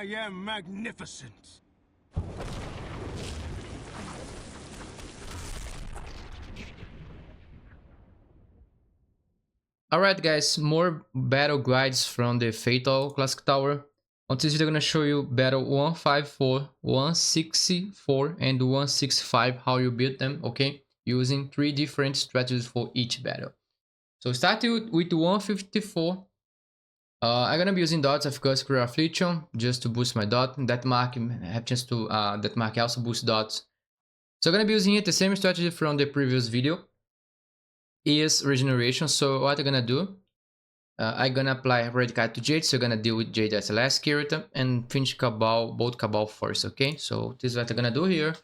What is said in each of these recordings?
I am magnificent. Alright guys, more battle guides from the Fatal Classic Tower. On this video I'm gonna show you battle 154, 164 and 165, how you build them, okay? Using 3 different strategies for each battle. So starting with 154, I'm gonna be using dots of course Career Affliction just to boost my dot. That mark have chance to that mark also boost dots. So I'm gonna be using it the same strategy from the previous video is regeneration. So what I'm gonna do, I'm gonna apply red card to Jade, so I'm gonna deal with Jade as the last character and finish Cabal, both Cabal first, okay? So this is what I'm gonna do here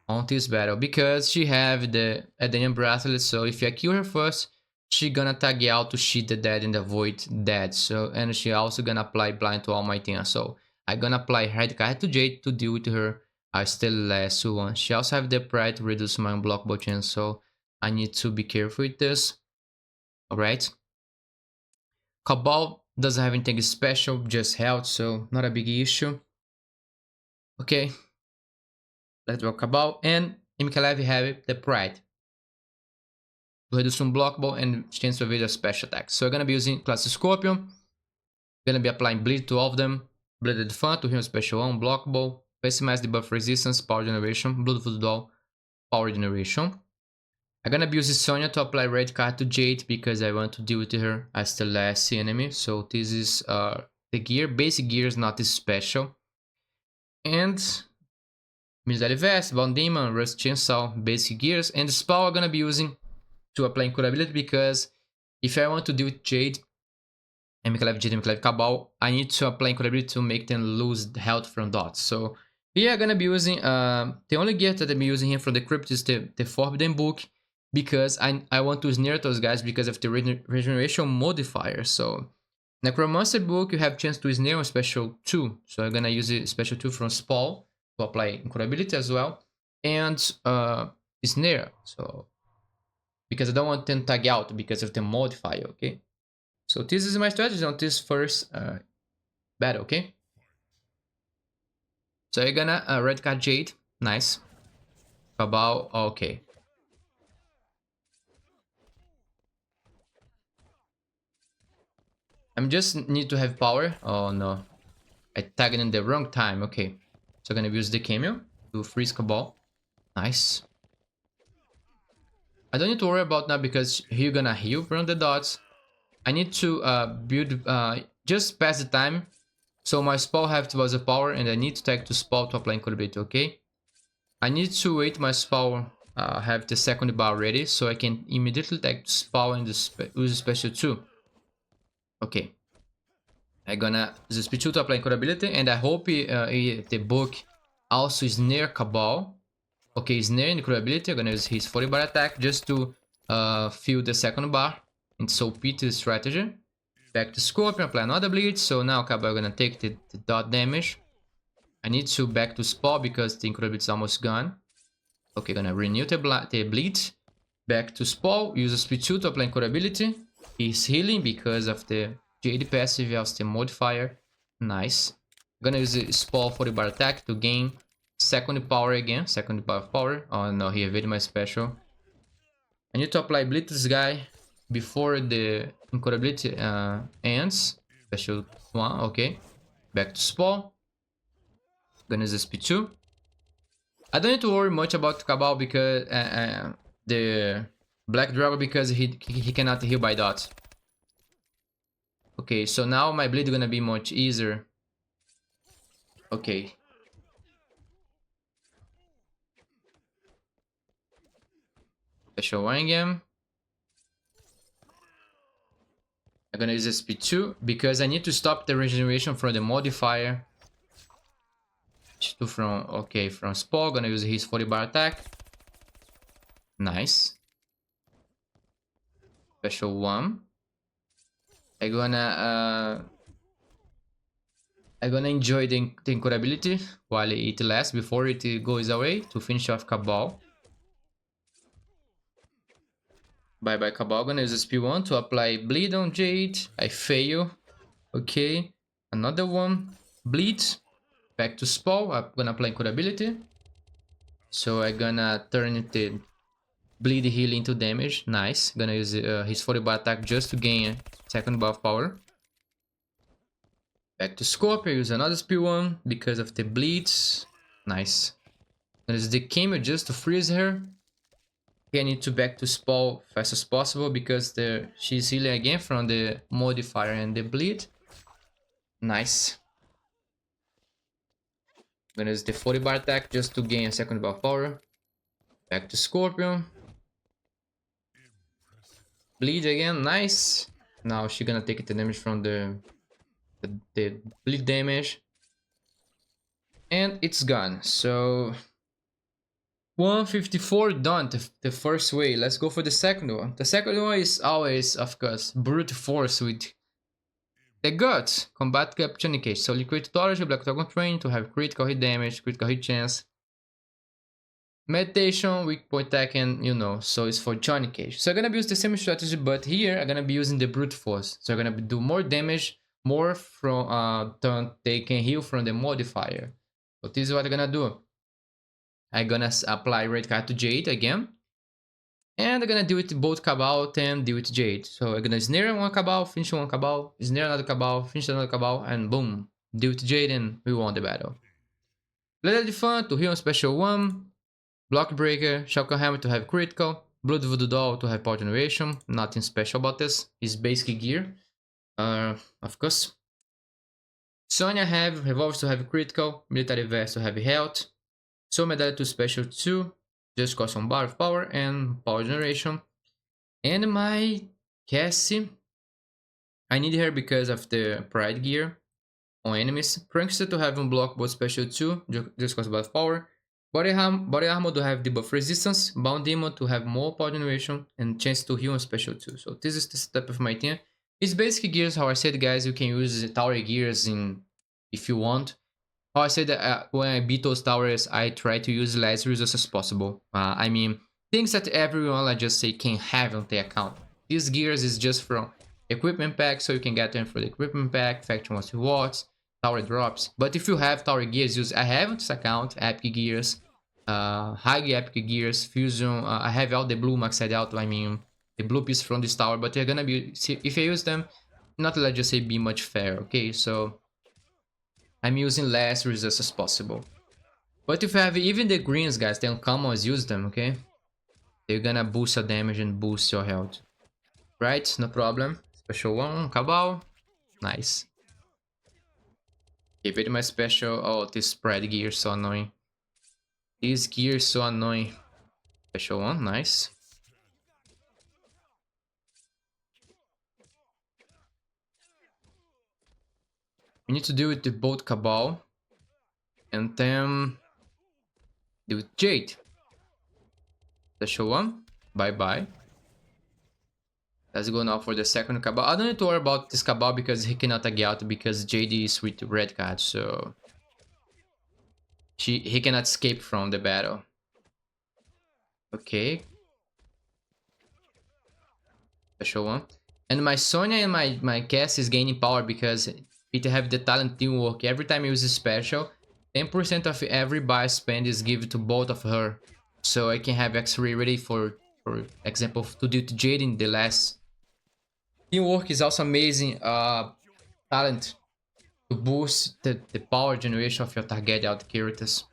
on this battle, because she have the Adenian bracelet, so if I kill her first, she gonna tag out to Sheet the Dead and avoid dead, so, and she also gonna apply blind to all my things, so I'm gonna apply red card to Jade to deal with her. I still last one. She also have the pride to reduce my unblockable chance, so I need to be careful with this. Alright. Cabal doesn't have anything special, just health, so not a big issue. Okay. Let's go Cabal. And in Mikalev we have the pride. To reduce unblockable and chance to evade a special attack. So I'm gonna be using Classic Scorpion. Gonna be applying bleed to all of them. Bleeded Fun to heal special unblockable. Maximize the buff resistance, power generation, blood voodoo, power generation. I'm gonna be using Sonya to apply red card to Jade because I want to deal with her as the last enemy. So this is the gear. Basic gear is not this special. And Military Vest, Bound Demon, Rust Chainsaw, basic gears. And the spell I'm gonna be using to apply incurability because if I want to deal with Jade and Mikalev Jade and Mikalev Cabal, I need to apply incurability to make them lose health from dots. So here I'm gonna be using the only gear that I'm using here from the crypt is the Forbidden Book, because I want to snare those guys because of the regeneration modifier. So Necromancer Book, you have chance to snare on special 2. So I'm gonna use a special 2 from Spall to apply incurability as well. And snare, so because I don't want them to tag out because of the modifier, okay? So this is my strategy on this first battle, okay? So you're gonna red card Jade, nice. Cabal, okay. I'm just need to have power. Oh no, I tagged in the wrong time. Okay, so I'm gonna use the cameo to freeze Cabal. Nice. I don't need to worry about now because you're gonna heal from the dots. I need to build just pass the time. So my spell have to was a power and I need to tag to spell to apply incurability, okay? I need to wait my spell have the second bar ready so I can immediately tag to spell and use special 2. Okay. I'm gonna use speed 2 to apply incurability and I hope the book also snare Cabal. Okay, snare and incurability. I'm gonna use his 40 bar attack just to fill the second bar. It's OP to the strategy. Back to Scorpion, apply another bleed. So now Cabal gonna take the dot damage. I need to back to Spell because the incurability is almost gone. Okay, gonna renew the bleed. Back to Spell, use a speed 2 to apply incurability. He's healing because of the Jade passive as the modifier. Nice. Gonna use a Spell 40 bar attack to gain second power again. Second bar of power. Oh no, he evaded my special. I need to apply bleed to this guy before the incurability ends. Special 1, okay. Back to Spell. Gonna use a speed 2. I don't need to worry much about Cabal because the Black Dragon because he cannot heal by dots. Okay, so now my bleed is gonna be much easier. Okay. Special 1 again. I'm gonna use a speed 2 because I need to stop the regeneration from the modifier. From okay, from Spore, gonna use his 40 bar attack. Nice. Special 1. I'm gonna enjoy the incurability while it lasts before it goes away to finish off Cabal. Bye bye Cabal. Gonna use SP1 to apply bleed on Jade. I fail. Okay. Another one. Bleed. Back to Spell, I'm gonna apply Code ability. So I'm gonna turn the Bleed Heal into damage. Nice. Gonna use his 40 bar attack just to gain second buff power. Back to Scorpio, use another speed one because of the bleeds. Nice. Gonna use the Cameo just to freeze her. Okay, I need to back to Spell fast as possible because she's healing again from the modifier and the bleed. Nice. Gonna use the 40 bar attack just to gain a second buff power. Back to Scorpion. Bleed again, nice. Now she's gonna take the damage from the bleed damage. And it's gone. So 154 done the first way. Let's go for the second one. The second one is always, of course, brute force with the guts. Combat cap Johnny Cage. So liquid authority, black dragon train to have critical hit damage, critical hit chance. Meditation, weak point attack, and you know, so it's for Johnny Cage. So I'm gonna use the same strategy, but here I'm gonna be using the brute force. So I'm gonna do more damage, more from they can heal from the modifier. So this is what I'm gonna do. I'm gonna apply red card to Jade again. And I'm gonna deal with both Cabal and deal with Jade. So I'm gonna snare one Cabal, finish one Cabal, snare another Cabal, finish another Cabal, and boom. Deal with Jade and we won the battle. Blade of Fun to heal on special 1. Block Breaker, Shotgun Hammer to have critical, Blood Voodoo Doll to have power generation, nothing special about this, it's basic gear, of course. Sonya have Revolvers to have critical, Military Vest to have health, Soul Medallion to special 2, just cost 1 bar of power and power generation. And my Cassie, I need her because of the Pride gear on enemies. Prankster to have unblock both special 2, just cost 1 bar of power. Body armor to have debuff resistance, Bound Demon to have more power generation, and chance to heal on special 2. So this is the setup of my team. It's basic gears, how I said guys, you can use tower gears if you want. How I said when I beat those towers, I try to use less resources as possible. I mean, things that everyone, I just say, can have on the account. These gears is just from equipment pack, so you can get them for the equipment pack, faction wants rewards, tower drops. But if you have tower gears, I have on this account epic gears, high epic gears, fusion. I have all the blue maxed out. I mean the blue piece from this tower, but they're gonna be, if I use them, not let's just say be much fair. Okay, so I'm using less resources as possible. But if you have even the greens, guys, the uncommons, use them. Okay, they're gonna boost your damage and boost your health. Right, no problem. Special 1, Cabal, nice. Give it my special. Oh, this spread gear is so annoying. This gear is so annoying. Special 1, nice. We need to deal with the both Cabal. And then deal with Jade. Special 1, bye-bye. Let's go now for the second Cabal. I don't need to worry about this Cabal because he cannot tag out because JD is with red card, so he cannot escape from the battle. Okay. Special 1. And my Sonya and my Cass is gaining power because it have the talent teamwork. Every time I use a special, 10% of every buy spend is given to both of her. So I can have X-Ray ready for example, to do to Jade in the last. Teamwork is also amazing talent to boost the power generation of your target out characters.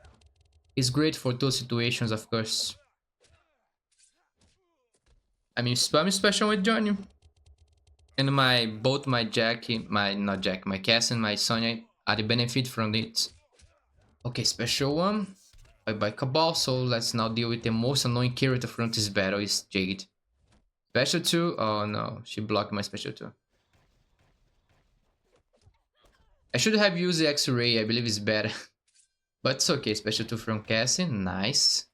It's great for those situations, of course. I mean, spam special with Johnny. And both my my Cass and my Sonya are the benefit from it. Okay, special 1. Bye-bye Cabal, so let's now deal with the most annoying character from this battle is Jade. Special 2, oh no, she blocked my special 2. I should have used the X-Ray, I believe it's better. But it's okay, special 2 from Cassie, nice.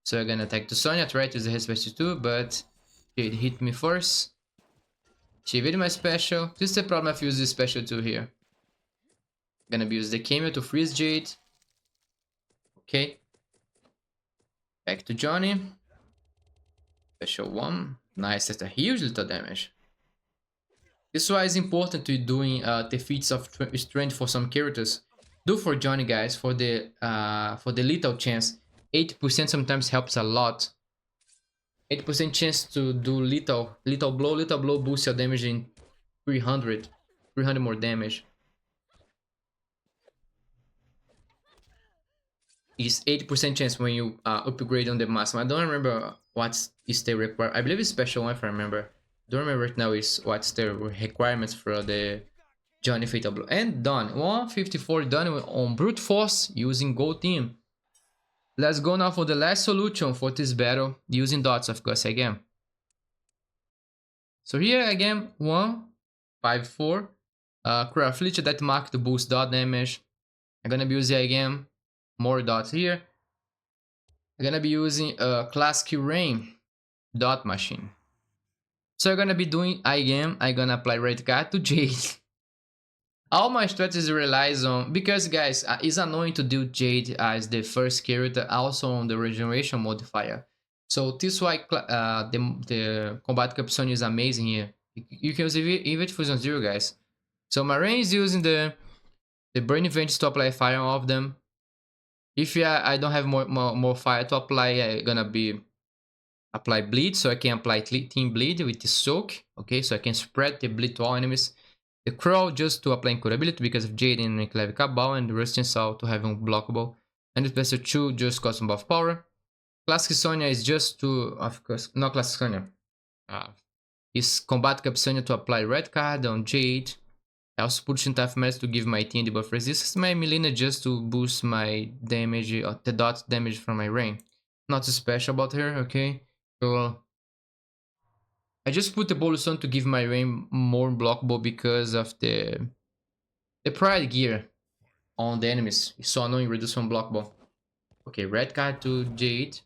So I'm gonna attack to Sonya, try to use her special 2, but Jade hit me first. She evaded my special. This is the problem of using special 2 here. Gonna use the Cameo to freeze Jade. Okay. Back to Johnny. Special 1. Nice, that's a huge little damage. This is why it's important to doing the feats of strength for some characters. Do for Johnny, guys, for the lethal chance. 80% sometimes helps a lot. 80% chance to do lethal blow boosts your damage in 300. 300 more damage. Is 80% chance when you upgrade on the maximum. I don't remember what's is the require. I believe it's special one if I remember. Don't remember right now is what's the requirements for the Johnny Fatal Blow. And done. 154 done on brute force using gold team. Let's go now for the last solution for this battle using dots of course again. So here again 154 craft leech that mark to boost dot damage. I'm gonna be using again more dots here. I'm gonna be using a Classic Rain dot machine. So I'm gonna be doing again, I'm gonna apply red card to Jade. All my strategies relies on, because guys, it's annoying to do Jade as the first character also on the regeneration modifier. So this is why the combat caption is amazing here. You can use even Fusion Zero, guys. So my rain is using the burning vents to apply fire on all of them. If I don't have more fire to apply, I'm gonna be apply bleed, so I can apply team bleed with the soak. Okay, so I can spread the bleed to all enemies. The crawl just to apply incurability because of Jade and Clave Cabal, and the Rusting Saw to have unblockable. And the Special 2 just costs some buff power. Classic Sonya is just to, of course, not Classic Sonya. Is Combat Cap Sonya to apply red card on Jade. I also put Shintaff Mask to give my team debuff resistance. My Melina just to boost my damage, or the dot damage from my rain. Not too special about her, okay? So I just put the bonus on to give my rain more blockable because of the pride gear on the enemies. It's so annoying, reduce unblockable. Okay, red card to Jade.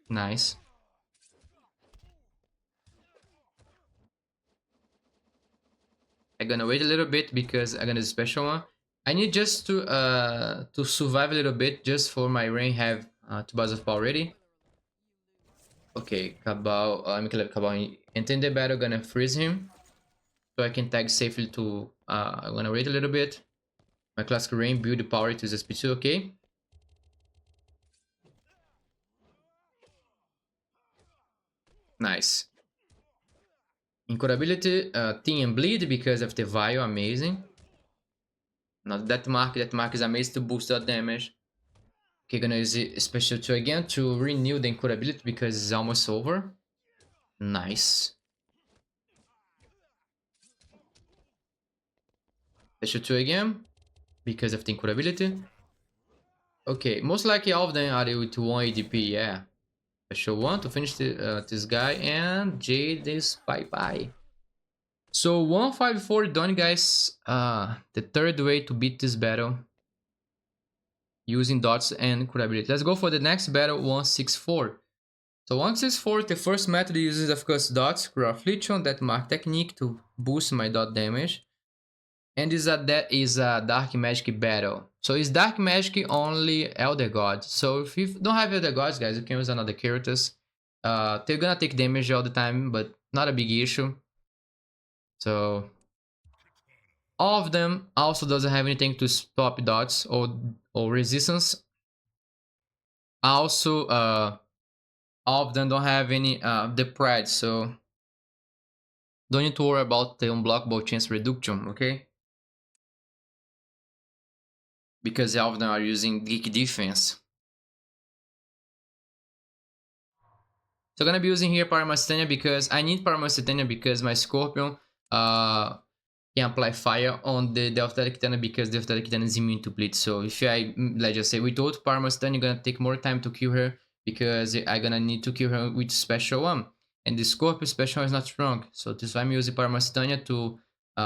Nice. I'm gonna wait a little bit because I'm gonna do special one. I need just to survive a little bit just for my rain have 2 bars of power ready. Okay, Cabal, I'm gonna let Cabal enter the battle, gonna freeze him. So I can tag safely to, I'm gonna wait a little bit. My Classic Rain build the power to the speed 2, okay. Nice. Incurability, Team and Bleed because of the Vial, amazing. Not that mark is amazing to boost that damage. Okay, gonna use it special 2 again to renew the incurability because it's almost over. Nice. Special 2 again because of the incurability. Okay, most likely all of them are with 1 ADP, yeah. Special 1 to finish this guy, and Jade is bye-bye. So 154 done, guys. The third way to beat this battle using dots and incurability. Let's go for the next battle, 164. So 164, the first method uses of course dots, craft leechon, that mark technique to boost my dot damage. And that is a dark magic battle. So it's dark magic only Elder Gods. So if you don't have Elder Gods, guys, you can use another characters. They're gonna take damage all the time, but not a big issue. So all of them also doesn't have anything to stop dots or resistance. Also, all of them don't have any the pride, so don't need to worry about the unblockable chance reduction, okay? Because all of them are using geek defense. So I'm gonna be using here Paramastania because I need Paramastania because my Scorpion can apply fire on the Delta Kitana because Delta Kitana is immune to bleed. So if let's just say, without Paramastania, gonna take more time to kill her because I'm gonna need to kill her with special one. And the Scorpion special is not strong. So this is why I'm using Paramastania to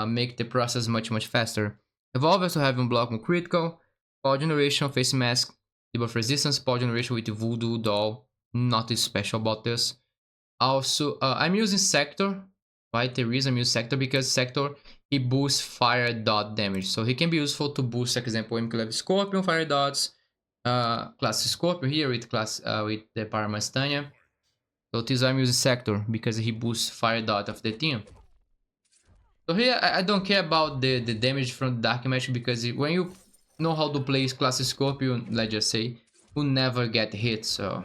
make the process much faster. Evolve also have unblockable critical, power generation, face mask, debuff resistance, power generation with voodoo doll. Nothing special about this. Also, I'm using Sector, right? The reason I'm using Sector because Sector, he boosts fire dot damage. So he can be useful to boost, for example, Imclave Scorpion fire dots, Classic Scorpion here with the Paramastania. So this is why I'm using Sector, because he boosts fire dot of the team. So here, I don't care about the damage from Dark Magic because when you know how to play Classic Scorpion, let's just say, will never get hit, so...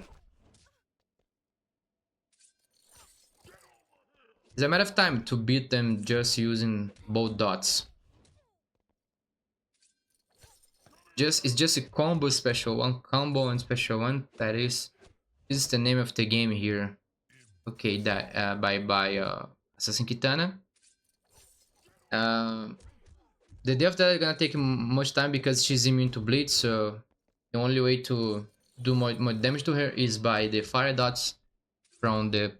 It's a matter of time to beat them just using both dots. It's just a combo special one, combo and special one, that is... This is the name of the game here. Okay, that by Assassin Kitana. The death that is gonna take much time because she's immune to bleed, so the only way to do more damage to her is by the fire dots from the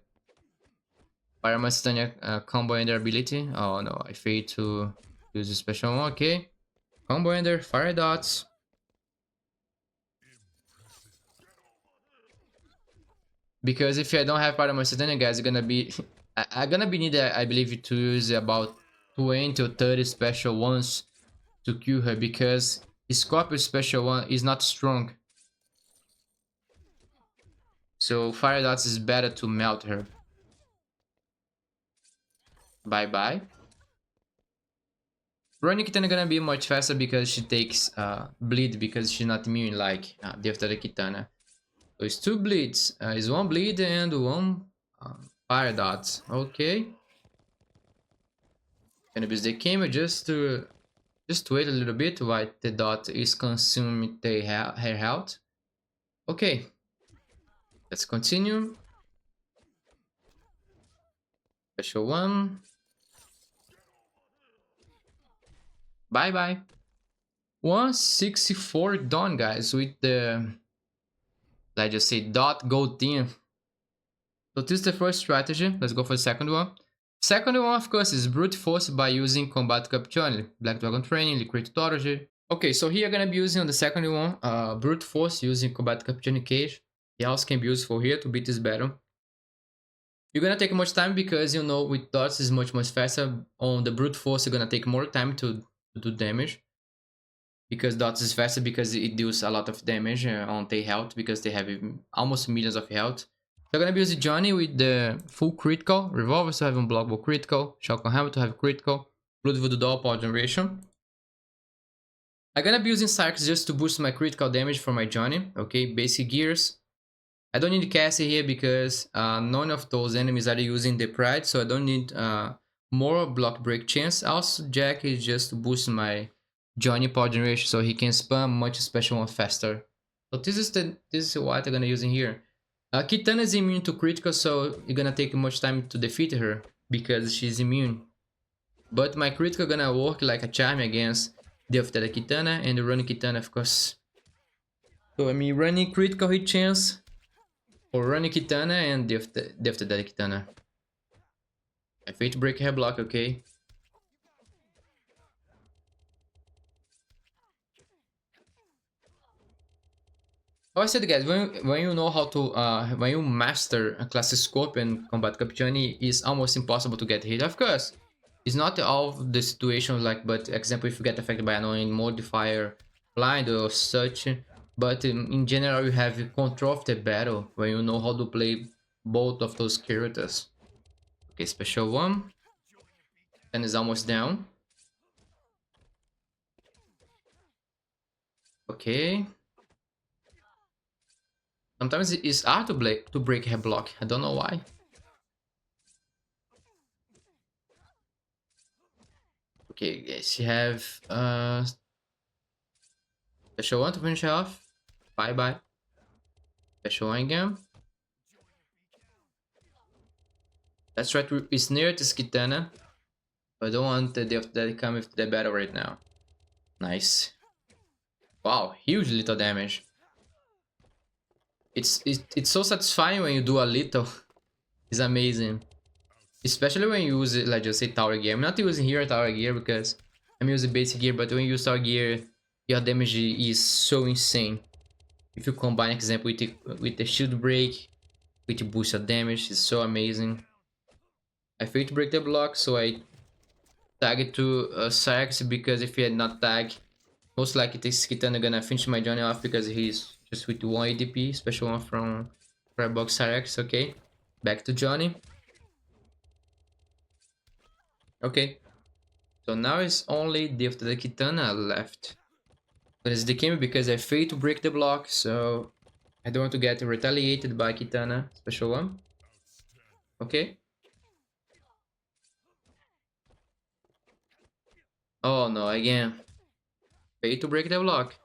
Pyramastania combo ender ability. Oh no, I failed to use a special one. Okay, combo ender, fire dots. Because if I don't have Pyramastania, guys, it's gonna be I'm gonna be need I believe to use about 20 or 30 special ones to kill her because Scorpio special one is not strong. So fire dots is better to melt her. Bye bye. Running Kitana gonna be much faster because she takes bleed because she's not immune like the after the Kitana. So it's 2 bleeds. It's 1 bleed and 1 fire dots. Okay. Gonna use the Kemo just to wait a little bit while the dot is consuming her health. Okay. Let's continue. Special 1. Bye bye. 164 done, guys, with the, let's just say, dot gold team. So this is the first strategy. Let's go for the second one. Second one, of course, is brute force by using combat capture, Black Dragon training, liquid tutorial. Okay, so here I'm gonna be using on the second one, brute force using combat capture cage. It also can be useful here to beat this battle. You're gonna take much time because you know with dots is much faster. On the brute force, you're gonna take more time to do damage. Because dots is faster because it deals a lot of damage on their health because they have almost millions of health. So I'm gonna be using Johnny with the full critical, revolvers to have unblockable critical, shotgun hammer to have critical, blood voodoo doll power generation. I'm gonna be using Sykes just to boost my critical damage for my Johnny. Okay, basic gears. I don't need Cassie here because none of those enemies are using the pride, so I don't need more block break chance. Also, Jack is just to boost my Johnny power generation so he can spam much special one faster. So this is what I'm gonna use in here. Kitana is immune to critical, so you're gonna take much time to defeat her because she's immune. But my critical gonna work like a charm against the of the Kitana and the running Kitana, of course. So I mean running critical hit chance for running Kitana and the of the Kitana. I fail to break her block, okay. Oh, I said, guys, when you know how to when you master a Classic Scorpion combat Capitani, it's almost impossible to get hit. Of course, it's not all the situations like, but example, if you get affected by annoying modifier, blind or such, but in general, you have control of the battle when you know how to play both of those characters. Okay, special 1, and is almost down. Okay. Sometimes it's hard to break her block. I don't know why. Okay, guys, she have special 1 to finish her off. Bye bye. Special 1 again. Let's try to snare this Kitana. I don't want the come with the battle right now. Nice. Wow, huge little damage. It's so satisfying when you do a little. It's amazing. Especially when you use it, like just say tower gear. I'm not using here tower gear because I'm using basic gear, but when you use tower gear, your damage is so insane. If you combine example with the shield break, which boosts your damage, it's so amazing. I failed to break the block, so I tag it to Sax because if he had not tagged, most likely this Kitana gonna finish my Johnny off because he's just with 1 ADP, special 1 from Firebox Sax. Okay, back to Johnny. Okay, so now it's only the Kitana left. But it's the game because I failed to break the block, so I don't want to get retaliated by Kitana. Special one. Okay. Oh no, again. Failed to break the block.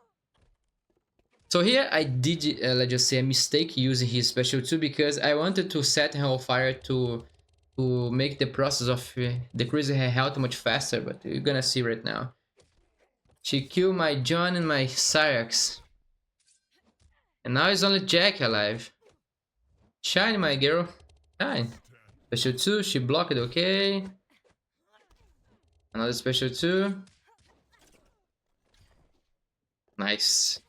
So here I did, let's just say, a mistake using his special 2 because I wanted to set her on fire to make the process of decreasing her health much faster, but you're gonna see right now. She killed my John and my Cyrax. And now it's only Jack alive. Shine, my girl. Shine. Special 2, she blocked, okay. Another special 2. Nice.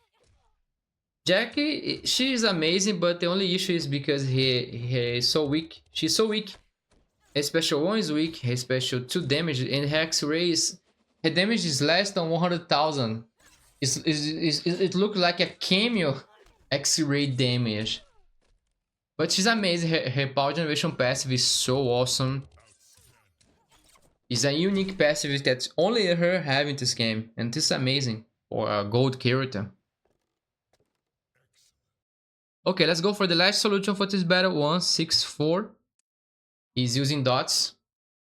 Jackie, she is amazing, but the only issue is because he is so weak. She's so weak. Her special 1 is weak, her special 2 damage, and her X-ray is... Her damage is less than 100,000. It looks like a cameo X-ray damage. But she's amazing, her power generation passive is so awesome. It's a unique passive that's only her having this game, and this is amazing for a gold character. Okay, let's go for the last solution for this battle. 164 is using dots.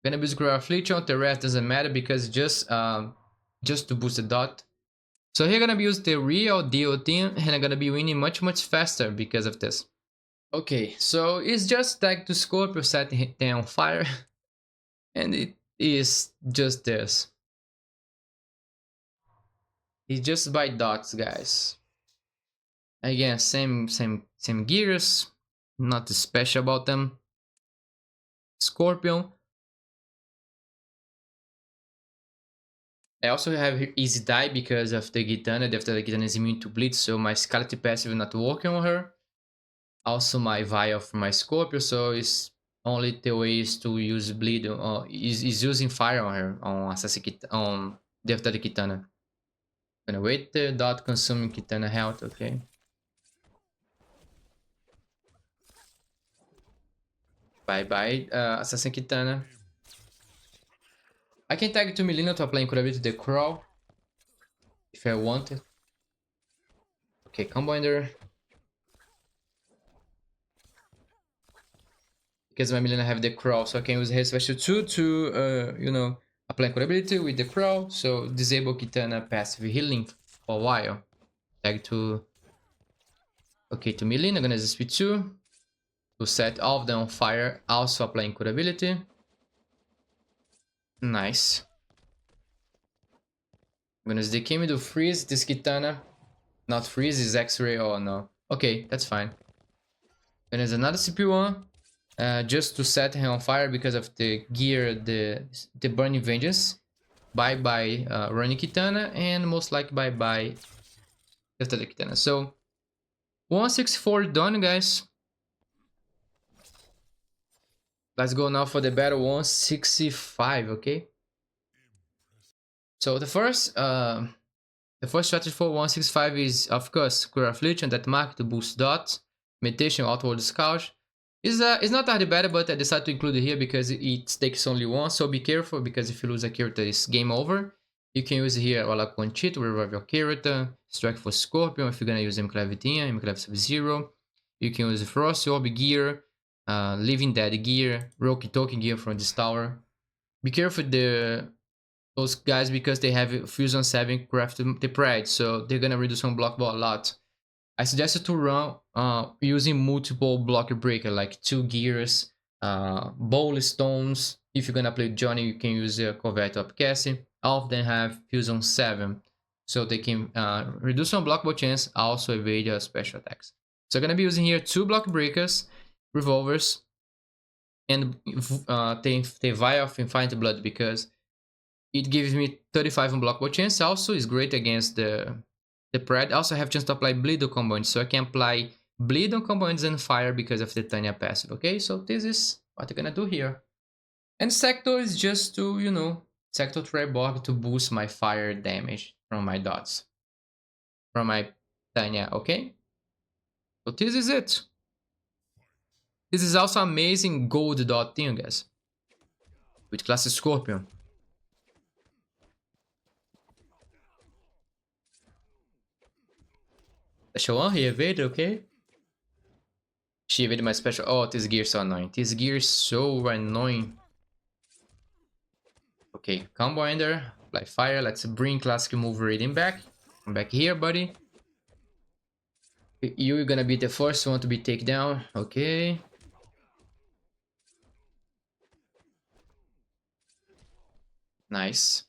Gonna use Grow Affliction, the rest doesn't matter because just to boost the dot. So here gonna be use the real deal thing, and I'm gonna be winning much faster because of this. Okay, so it's just like to Scorpio setting them on fire, and it is just this. It's just by dots, guys. Again, same gears, not special about them. Scorpion. I also have easy die because of the Gitana. After the Gitana is immune to bleed, so my Skeleton passive is not working on her. Also my Vial for my Scorpio, so it's only the way is to use bleed or is using fire on her on Assassin on Death of the Kitana. Gonna wait the dot consuming Kitana health, okay. Bye bye, Assassin Kitana. I can tag to Melina to apply incurability to the crawl if I want it. Okay, combo ender. Because my Melina have the crawl, so I can use her special 2 to, you know, apply incurability with the crawl. So disable Kitana passive healing for a while. Tag to... Okay, to Melina, I'm gonna use speed 2 to set all of them on fire. Also apply incurability. Nice. I'm gonna use the Kimi to freeze this Kitana. Not freeze, is X-ray, oh no. Okay, that's fine. And there's another CP1. Just to set him on fire because of the gear, the Burning Vengeance. Bye bye Running Kitana, and most likely bye bye after the Kitana. So 164 done, guys. Let's go now for the battle 165, okay? So the first strategy for 165 is, of course, Cure Affliction, that mark to boost dots, Meditation, Outward Scourge. It's not that bad, but I decided to include it here because it takes only one, so be careful because if you lose a character, it's game over. You can use here Walakon Cheat to revive your character, Strike for Scorpion if you're gonna use Mclavitinha, Mclav Sub-Zero. You can use Frost Orb gear, Living Dead gear, Roki Token gear from this tower. Be careful those guys because they have Fusion 7 craft the Pride, so they're gonna reduce on block ball a lot. I suggested to run using multiple blocker breaker, like 2 gears, bowl stones. If you're gonna play Johnny, you can use a Corvette of Cassie. All of them have Fusion 7, so they can reduce on blockable chance, also evade your special attacks. So I'm gonna be using here 2 block breakers, revolvers, and the Vial of Infinite Blood because it gives me 35 unblockable chance. Also is great against the Pride. Also have chance to apply bleed on components, so I can apply bleed on components and fire because of the Tanya passive. Okay, so this is what I'm gonna do here. And Sector is just to, you know, Sector Triborg to boost my fire damage from my dots, from my Tanya. Okay, so this is it. This is also amazing gold dot thing, guys, with Classic Scorpion. Special one, he evaded, okay. She evaded my special. Oh, this gear is so annoying. This gear is so annoying. Okay, combo ender, apply fire. Let's bring classic move raiding back. Come back here, buddy. You're gonna be the first one to be taken down. Okay. Nice.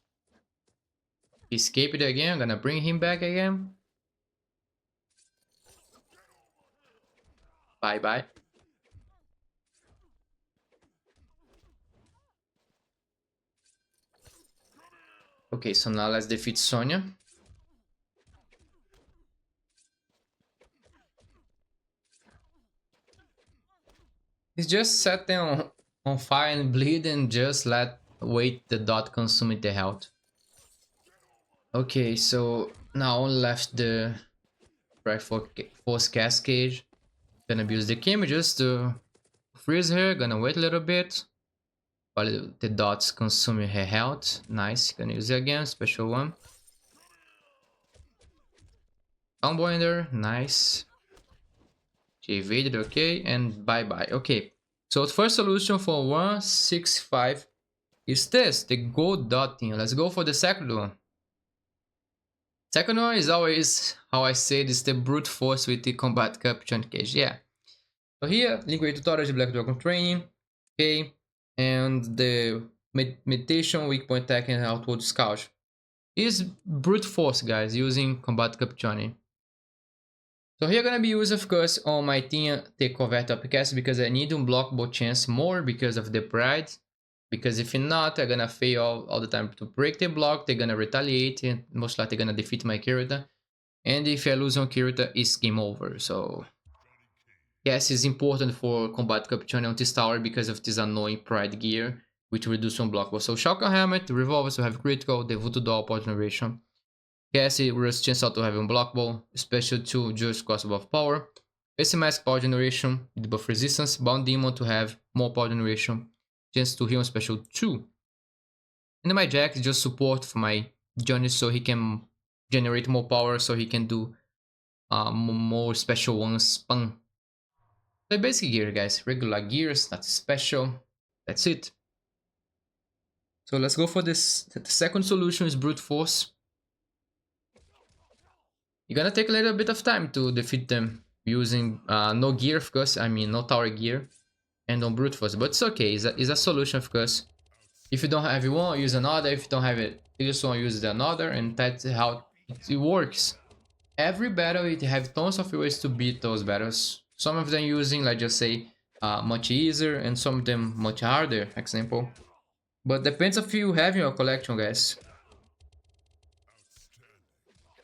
He escaped again. I'm gonna bring him back again. Bye bye. Okay, so now let's defeat Sonya. He's just set them on fire and bleed and just wait the dot consume the health. Okay, so now left the right force cascade. Gonna use the Kim just to freeze her. Gonna wait a little bit while the dots consume her health. Nice. Gonna use it again. Special one. Combo ender. Nice. She evaded. Okay, and bye bye. Okay. So the first solution for 165 is this, the gold dotting. Let's go for the second one. Second one is always how I say it, is the brute force with the combat capture cage. Yeah. So here, liquid tutorial, Black Dragon training. Okay. And the meditation, weak point attack, and outward scout is brute force, guys, using combat capture. So here gonna be used, of course, on my team the convert upcast because I need unblockable chance more because of the pride. Because if not, I'm gonna fail all the time to break the block. They're gonna retaliate and most likely gonna defeat my character. And if I lose on character, it's game over. So yes, it's important for combat capture on this tower because of this annoying pride gear, which reduces unblockable. So Shotgun Helmet, revolvers to have critical, the Voodoo Doll power generation. Cassie, Rust chance to have unblockable, special 2 just cost buff power. Face Mask power generation, with buff resistance, Bound Demon to have more power generation, chance to heal on special 2. And my Jack is just support for my Johnny so he can generate more power so he can do more special ones. Spam. So basic gear, guys, regular gears, not special. That's it. So let's go for this. The second solution is brute force. You're gonna take a little bit of time to defeat them using no gear, of course. I mean, no tower gear, and on brute force. But it's okay. It's a solution, of course. If you don't have one, use another. If you don't have it, this one, use another, and that's how it works. Every battle, it have tons of ways to beat those battles. Some of them using, like just say, much easier, and some of them much harder. Example. But depends if you have in your collection, guys.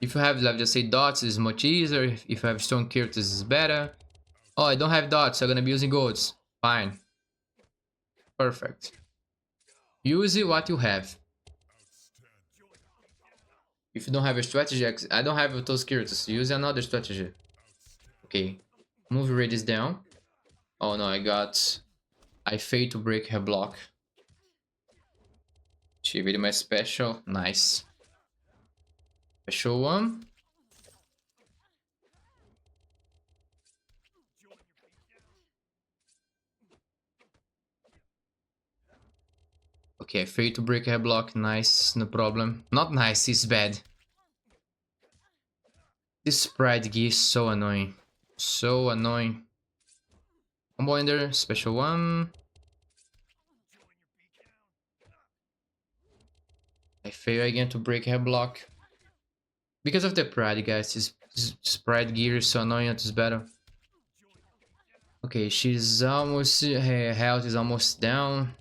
If you have, like just say, dots, is much easier. If you have strong characters, is better. Oh, I don't have dots, so I'm gonna be using golds. Fine. Perfect. Use what you have. If you don't have a strategy, I don't have those characters. Use another strategy. Okay. Move radius down. Oh no, I failed to break her block. She evaded my special. Nice. Special one. Okay, I failed to break her block. Nice, no problem. Not nice, it's bad. This sprite gear is so annoying. So annoying. Combo ender, special one. I fail again to break her block. Because of the pride, guys. This sprite gear is so annoying at this battle. Okay, she's almost... her health is almost down.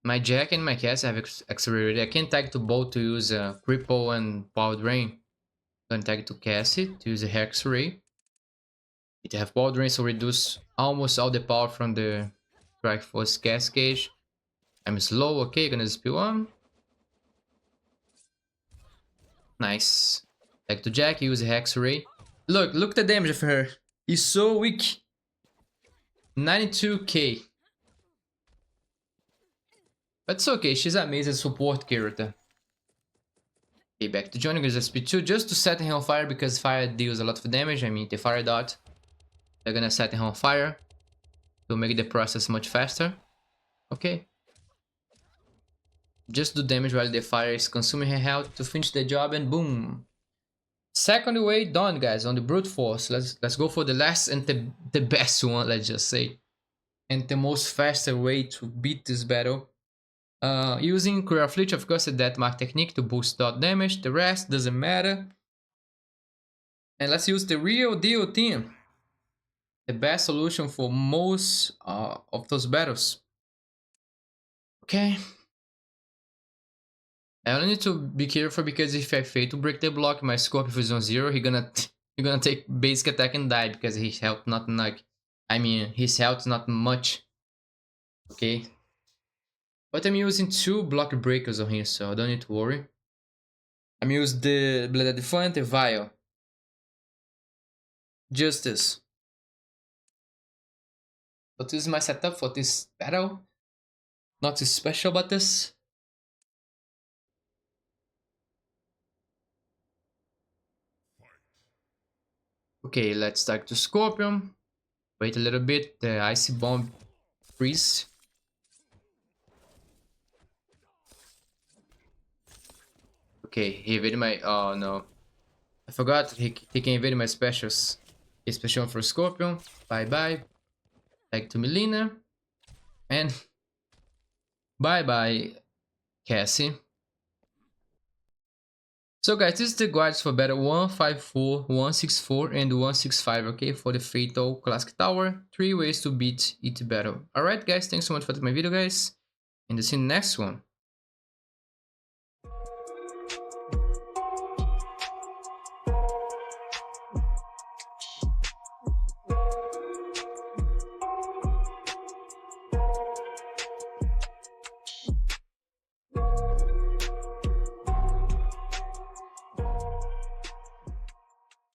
My Jack and my Cass have accelerated. I can tag to both to use Cripple and Power Drain. I'm gonna tag to Cassie to use a Hex Ray. It have Power Drain, so reduce almost all the power from the Strike Force Cascade. I'm slow, okay, gonna spill one. Nice. Tag to Jack, use a Hex Ray. Look the damage of her. He's so weak. 92k. But it's okay, she's an amazing support character. Okay, back to Johnny, because SP2 just to set him on fire because fire deals a lot of damage. I mean, the fire dot. They're gonna set him on fire to make the process much faster. Okay. Just do damage while the fire is consuming her health to finish the job, and boom. Second way done, guys, on the brute force. Let's go for the last and the best one, let's just say. And the most faster way to beat this battle. Using Cruel Fleet, of course, the Death Mark technique to boost dot damage. The rest doesn't matter. And let's use the real deal team. The best solution for most of those battles. Okay. I only need to be careful because if I fail to break the block, my Scorpion is on 0, he gonna take basic attack and die because his health not like, I mean his health not much. Okay. But I'm using 2 block breakers on here, so I don't need to worry. I'm using the Blooded Defiant, the Vial. Justice. But this is my setup for this battle. Not too special about this. Okay, let's start to Scorpion. Wait a little bit, the Icy Bomb freeze. Okay, he evaded my... oh no. I forgot he can evade my specials. His special for Scorpion. Bye bye. Back to Melina. And... bye bye, Cassie. So guys, this is the guides for battle 154, 164 and 165, okay, for the Fatal Classic Tower. 3 ways to beat each battle. Alright guys, thanks so much for my video guys, and see you in the next one.